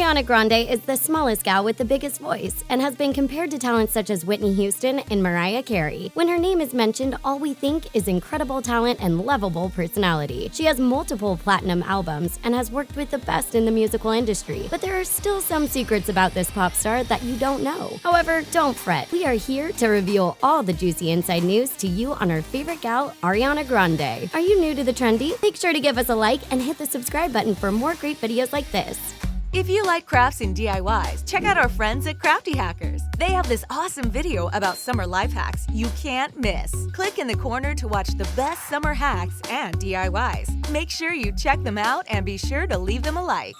Ariana Grande is the smallest gal with the biggest voice and has been compared to talents such as Whitney Houston and Mariah Carey. When her name is mentioned, all we think is incredible talent and lovable personality. She has multiple platinum albums and has worked with the best in the musical industry, but there are still some secrets about this pop star that you don't know. However, don't fret. We are here to reveal all the juicy inside news to you on our favorite gal, Ariana Grande. Are you new to The Trendy? Make sure to give us a like and hit the subscribe button for more great videos like this. If you like crafts and DIYs, check out our friends at Crafty Hackers. They have this awesome video about summer life hacks you can't miss. Click in the corner to watch the best summer hacks and DIYs. Make sure you check them out and be sure to leave them a like.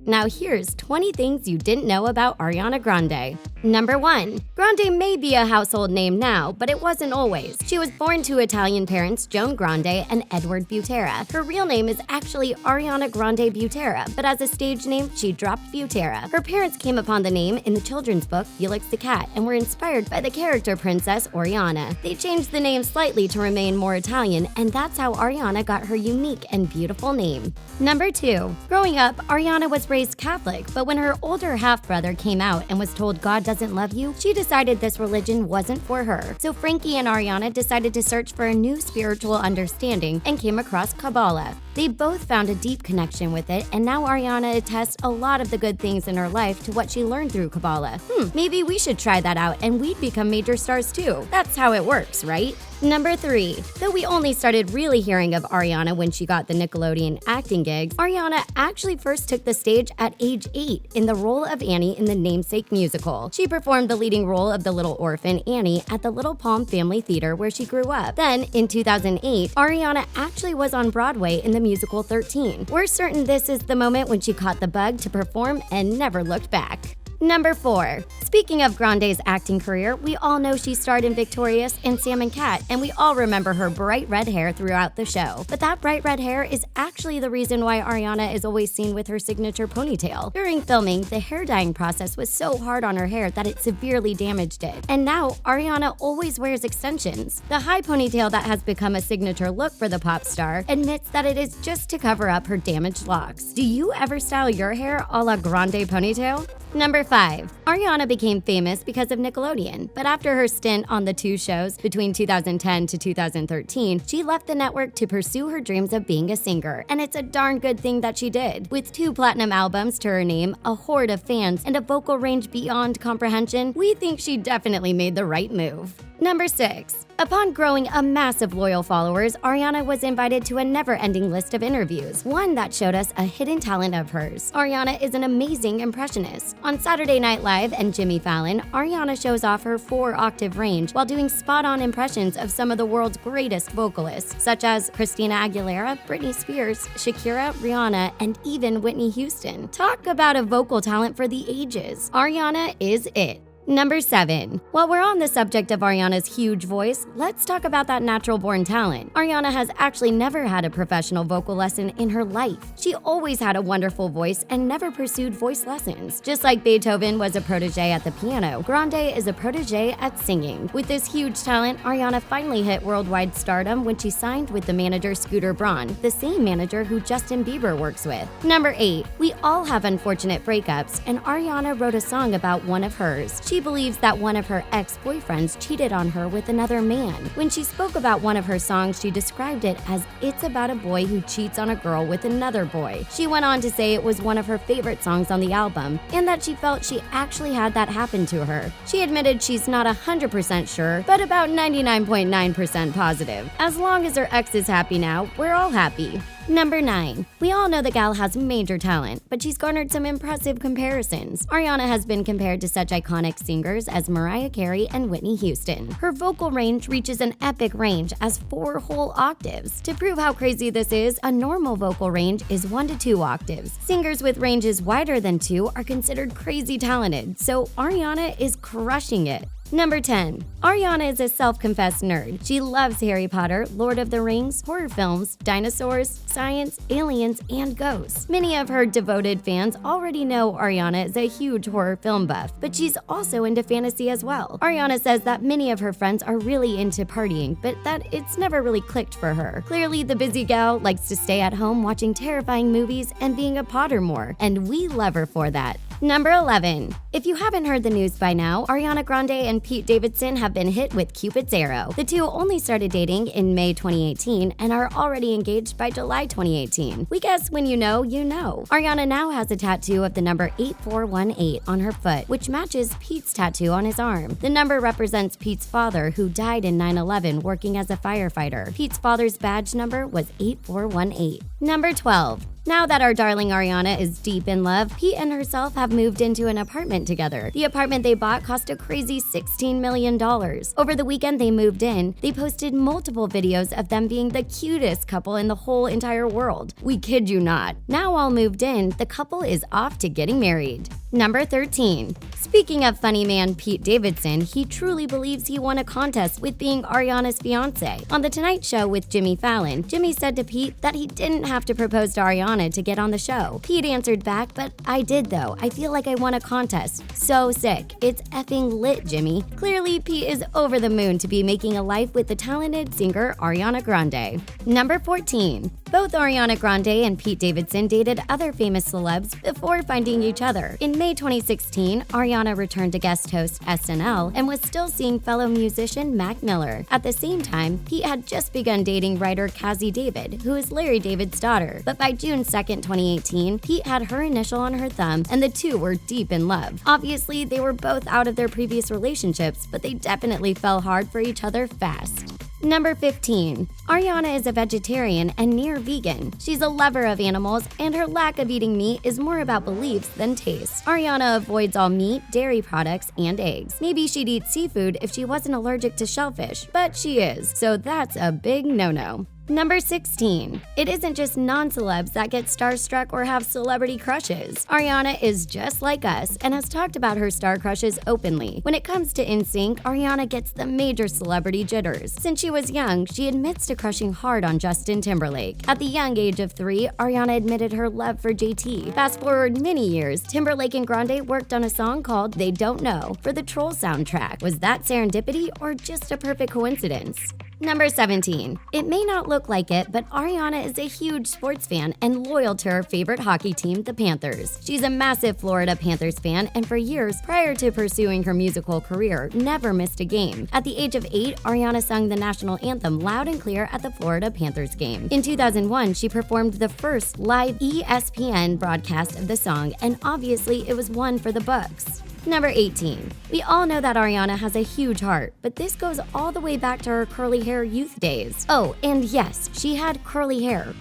Now here's 20 things you didn't know about Ariana Grande. Number 1. Grande may be a household name now, but it wasn't always. She was born to Italian parents Joan Grande and Edward Butera. Her real name is actually Ariana Grande Butera, but as a stage name, she dropped Butera. Her parents came upon the name in the children's book Felix the Cat and were inspired by the character Princess Oriana. They changed the name slightly to remain more Italian, and that's how Ariana got her unique and beautiful name. Number 2. Growing up, Ariana was raised Catholic, but when her older half-brother came out and was told God doesn't love you, she decided this religion wasn't for her. So Frankie and Ariana decided to search for a new spiritual understanding and came across Kabbalah. They both found a deep connection with it, and now Ariana attests a lot of the good things in her life to what she learned through Kabbalah. Maybe we should try that out and we'd become major stars too. That's how it works, right? Number 3. Though we only started really hearing of Ariana when she got the Nickelodeon acting gigs, Ariana actually first took the stage at age 8 in the role of Annie in the Namesake musical. She performed the leading role of the little orphan Annie at the Little Palm Family Theater where she grew up. Then, in 2008, Ariana actually was on Broadway in the musical 13. We're certain this is the moment when she caught the bug to perform and never looked back. Number 4. Speaking of Grande's acting career, we all know she starred in Victorious and Sam and Cat, and we all remember her bright red hair throughout the show. But that bright red hair is actually the reason why Ariana is always seen with her signature ponytail. During filming, the hair dyeing process was so hard on her hair that it severely damaged it. And now, Ariana always wears extensions. The high ponytail that has become a signature look for the pop star admits that it is just to cover up her damaged locks. Do you ever style your hair a la Grande ponytail? Number 5. Ariana became famous because of Nickelodeon, but after her stint on the two shows between 2010 to 2013, she left the network to pursue her dreams of being a singer, and it's a darn good thing that she did. With 2 platinum albums to her name, a horde of fans, and a vocal range beyond comprehension, we think she definitely made the right move. Number 6. Upon growing a massive loyal followers, Ariana was invited to a never-ending list of interviews, one that showed us a hidden talent of hers. Ariana is an amazing impressionist. On Saturday Night Live and Jimmy Fallon, Ariana shows off her 4-octave range while doing spot-on impressions of some of the world's greatest vocalists, such as Christina Aguilera, Britney Spears, Shakira, Rihanna, and even Whitney Houston. Talk about a vocal talent for the ages. Ariana is it. Number 7. While we're on the subject of Ariana's huge voice, let's talk about that natural-born talent. Ariana has actually never had a professional vocal lesson in her life. She always had a wonderful voice and never pursued voice lessons. Just like Beethoven was a protege at the piano, Grande is a protege at singing. With this huge talent, Ariana finally hit worldwide stardom when she signed with the manager Scooter Braun, the same manager who Justin Bieber works with. Number 8. We all have unfortunate breakups, and Ariana wrote a song about one of hers. She believes that one of her ex-boyfriends cheated on her with another man. When she spoke about one of her songs, she described it as "It's about a boy who cheats on a girl with another boy." She went on to say it was one of her favorite songs on the album, and that she felt she actually had that happen to her. She admitted she's not 100% sure, but about 99.9% positive. As long as her ex is happy now, we're all happy. Number 9. We all know the gal has major talent, but she's garnered some impressive comparisons. Ariana has been compared to such iconic singers as Mariah Carey and Whitney Houston. Her vocal range reaches an epic range as 4 whole octaves. To prove how crazy this is, a normal vocal range is 1 to 2 octaves. Singers with ranges wider than 2 are considered crazy talented, so Ariana is crushing it. Number 10. Ariana is a self-confessed nerd. She loves Harry Potter, Lord of the Rings, horror films, dinosaurs, science, aliens, and ghosts. Many of her devoted fans already know Ariana is a huge horror film buff, but she's also into fantasy as well. Ariana says that many of her friends are really into partying, but that it's never really clicked for her. Clearly, the busy gal likes to stay at home watching terrifying movies and being a Pottermore, and we love her for that. Number 11. If you haven't heard the news by now, Ariana Grande and Pete Davidson have been hit with Cupid's arrow. The two only started dating in May 2018 and are already engaged by July 2018. We guess when you know, you know. Ariana now has a tattoo of the number 8418 on her foot, which matches Pete's tattoo on his arm. The number represents Pete's father, who died in 9/11 working as a firefighter. Pete's father's badge number was 8418. Number 12. Now that our darling Ariana is deep in love, Pete and herself have moved into an apartment together. The apartment they bought cost a crazy $16 million. Over the weekend they moved in, they posted multiple videos of them being the cutest couple in the whole entire world. We kid you not. Now all moved in, the couple is off to getting married. Number 13. Speaking of funny man Pete Davidson, he truly believes he won a contest with being Ariana's fiancé. On The Tonight Show with Jimmy Fallon, Jimmy said to Pete that he didn't have to propose to Ariana to get on the show. Pete answered back, "But I did though. I feel like I won a contest. So sick. It's effing lit, Jimmy." Clearly, Pete is over the moon to be making a life with the talented singer Ariana Grande. Number 14. Both Ariana Grande and Pete Davidson dated other famous celebs before finding each other. In May 2016, Ariana returned to guest host SNL and was still seeing fellow musician Mac Miller. At the same time, Pete had just begun dating writer Cassie David, who is Larry David's daughter. But by June 2nd, 2018, Pete had her initial on her thumb and the two were deep in love. Obviously, they were both out of their previous relationships, but they definitely fell hard for each other fast. Number 15. Ariana is a vegetarian and near vegan. She's a lover of animals, and her lack of eating meat is more about beliefs than taste. Ariana avoids all meat, dairy products, and eggs. Maybe she'd eat seafood if she wasn't allergic to shellfish, but she is, so that's a big no-no. Number 16. It isn't just non-celebs that get starstruck or have celebrity crushes. Ariana is just like us and has talked about her star crushes openly. When it comes to NSYNC, Ariana gets the major celebrity jitters. Since she was young, she admits to crushing hard on Justin Timberlake. At the young age of 3, Ariana admitted her love for JT. Fast forward many years, Timberlake and Grande worked on a song called They Don't Know for the Troll soundtrack. Was that serendipity or just a perfect coincidence? Number 17. It may not look like it, but Ariana is a huge sports fan and loyal to her favorite hockey team, the Panthers. She's a massive Florida Panthers fan and for years prior to pursuing her musical career, never missed a game. At the age of 8, Ariana sung the national anthem loud and clear at the Florida Panthers game. In 2001, she performed the first live ESPN broadcast of the song, and obviously it was one for the books. Number 18. We all know that Ariana has a huge heart, but this goes all the way back to her curly hair youth days. Oh, and yes, she had curly hair.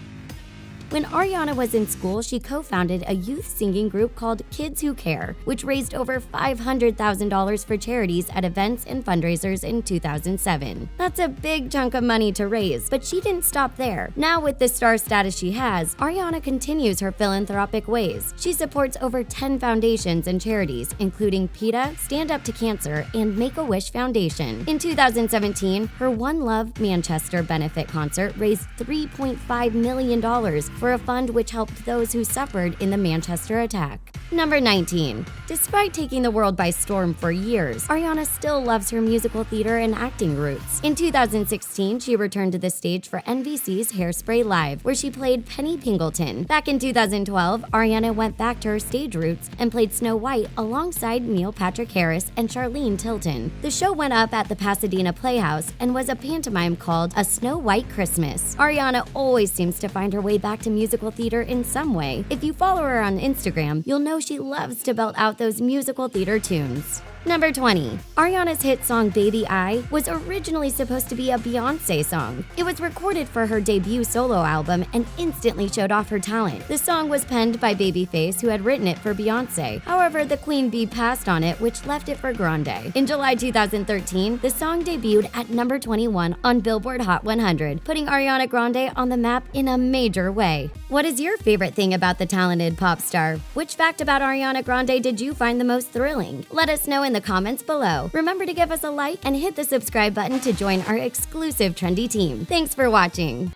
When Ariana was in school, she co-founded a youth singing group called Kids Who Care, which raised over $500,000 for charities at events and fundraisers in 2007. That's a big chunk of money to raise, but she didn't stop there. Now with the star status she has, Ariana continues her philanthropic ways. She supports over 10 foundations and charities, including PETA, Stand Up to Cancer, and Make-A-Wish Foundation. In 2017, her One Love Manchester benefit concert raised $3.5 million for a fund which helped those who suffered in the Manchester attack. Number 19. Despite taking the world by storm for years, Ariana still loves her musical theater and acting roots. In 2016, she returned to the stage for NBC's Hairspray Live, where she played Penny Pingleton. Back in 2012, Ariana went back to her stage roots and played Snow White alongside Neil Patrick Harris and Charlene Tilton. The show went up at the Pasadena Playhouse and was a pantomime called A Snow White Christmas. Ariana always seems to find her way back to musical theater in some way. If you follow her on Instagram, you'll know she loves to belt out those musical theater tunes. Number 20. Ariana's hit song Baby I was originally supposed to be a Beyoncé song. It was recorded for her debut solo album and instantly showed off her talent. The song was penned by Babyface, who had written it for Beyoncé. However, the Queen Bee passed on it, which left it for Grande. In July 2013, the song debuted at number 21 on Billboard Hot 100, putting Ariana Grande on the map in a major way. What is your favorite thing about the talented pop star? Which fact about Ariana Grande did you find the most thrilling? Let us know in in the comments below. Remember to give us a like and hit the subscribe button to join our exclusive Trendy team. Thanks for watching.